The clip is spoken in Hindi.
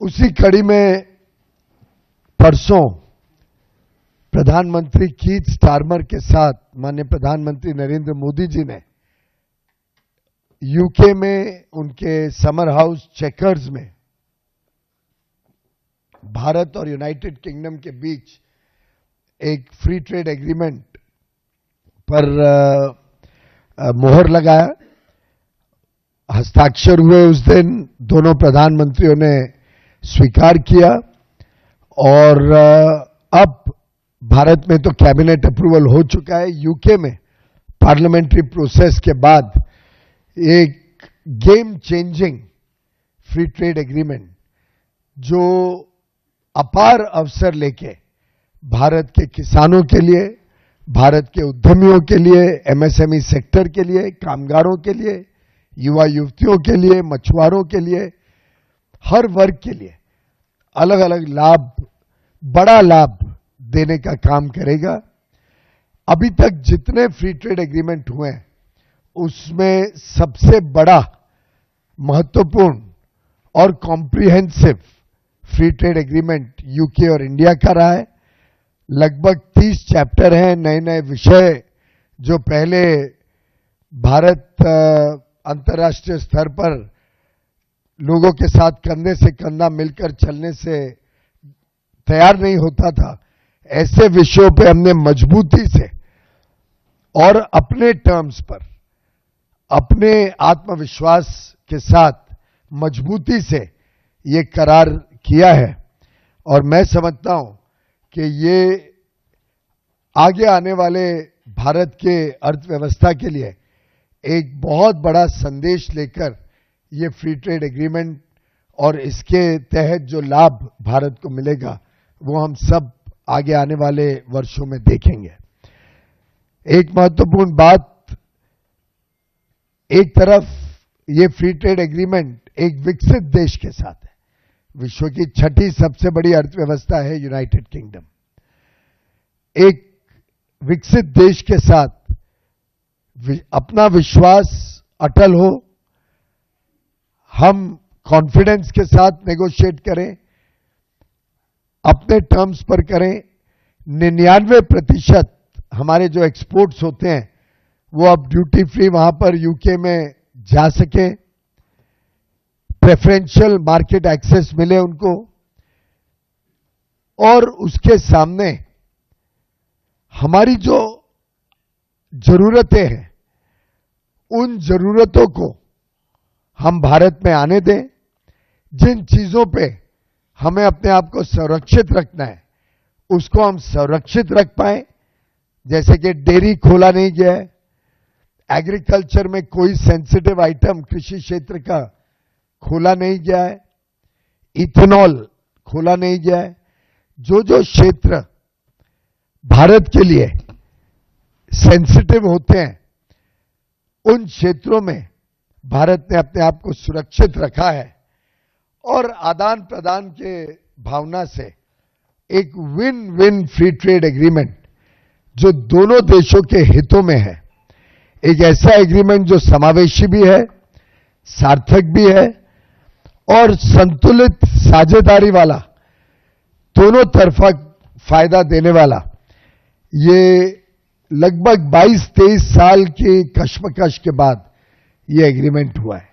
उसी कड़ी में परसों प्रधानमंत्री कीथ स्टारमर के साथ माननीय प्रधानमंत्री नरेंद्र मोदी जी ने यूके में उनके समर हाउस चेकर्स में भारत और यूनाइटेड किंगडम के बीच एक फ्री ट्रेड एग्रीमेंट पर मोहर लगाया, हस्ताक्षर हुए। उस दिन दोनों प्रधानमंत्रियों ने स्वीकार किया और अब भारत में तो कैबिनेट अप्रूवल हो चुका है। यूके में पार्लियामेंट्री प्रोसेस के बाद एक game changing free trade agreement जो अपार अवसर लेके भारत के किसानों के लिए, भारत के उद्यमियों के लिए, एमएसएमई सेक्टर के लिए, कामगारों के लिए, युवा युवतियों के लिए, मछुआरों के लिए, हर वर्ग के लिए अलग अलग लाभ, बड़ा लाभ देने का काम करेगा। अभी तक जितने फ्री ट्रेड एग्रीमेंट हुए हैं उसमें सबसे बड़ा, महत्वपूर्ण और comprehensive free trade agreement UK और इंडिया का रहा है। लगभग 30 चैप्टर हैं, नए नए विषय जो पहले भारत अंतर्राष्ट्रीय स्तर पर लोगों के साथ कंधे से कंधा मिलकर चलने से तैयार नहीं होता था, ऐसे विषयों पे हमने मजबूती से और अपने टर्म्स पर, अपने आत्मविश्वास के साथ मजबूती से ये करार किया है। और मैं समझता हूं कि ये आगे आने वाले भारत के अर्थव्यवस्था के लिए एक बहुत बड़ा संदेश लेकर ये फ्री ट्रेड एग्रीमेंट और इसके तहत जो लाभ भारत को मिलेगा वो हम सब आगे आने वाले वर्षों में देखेंगे। एक महत्वपूर्ण बात, एक तरफ ये फ्री ट्रेड एग्रीमेंट एक विकसित देश के साथ है, विश्व की 6ठी सबसे बड़ी अर्थव्यवस्था है यूनाइटेड किंगडम। एक विकसित देश के साथ अपना विश्वास अटल हो, हम कॉन्फिडेंस के साथ नेगोशिएट करें, अपने टर्म्स पर करें। 99% हमारे जो एक्सपोर्ट्स होते हैं वो अब ड्यूटी फ्री वहां पर यूके में जा सके, प्रेफरेंशियल मार्केट एक्सेस मिले उनको, और उसके सामने हमारी जो जरूरतें हैं उन जरूरतों को हम भारत में आने दें। जिन चीजों पे हमें अपने आप को संरक्षित रखना है उसको हम संरक्षित रख पाए, जैसे कि डेयरी खोला नहीं गया है, एग्रीकल्चर में कोई सेंसिटिव आइटम कृषि क्षेत्र का खोला नहीं गया है, इथेनॉल खोला नहीं गया है। जो जो क्षेत्र भारत के लिए सेंसिटिव होते हैं उन क्षेत्रों में भारत ने अपने आप को सुरक्षित रखा है और आदान प्रदान के भावना से एक win win free trade agreement जो दोनों देशों के हितों में है, एक ऐसा एग्रीमेंट जो समावेशी भी है, सार्थक भी है और संतुलित साझेदारी वाला, दोनों तरफा फायदा देने वाला। ये लगभग 22-23 साल की कश्मकश के बाद ये एग्रीमेंट हुआ है।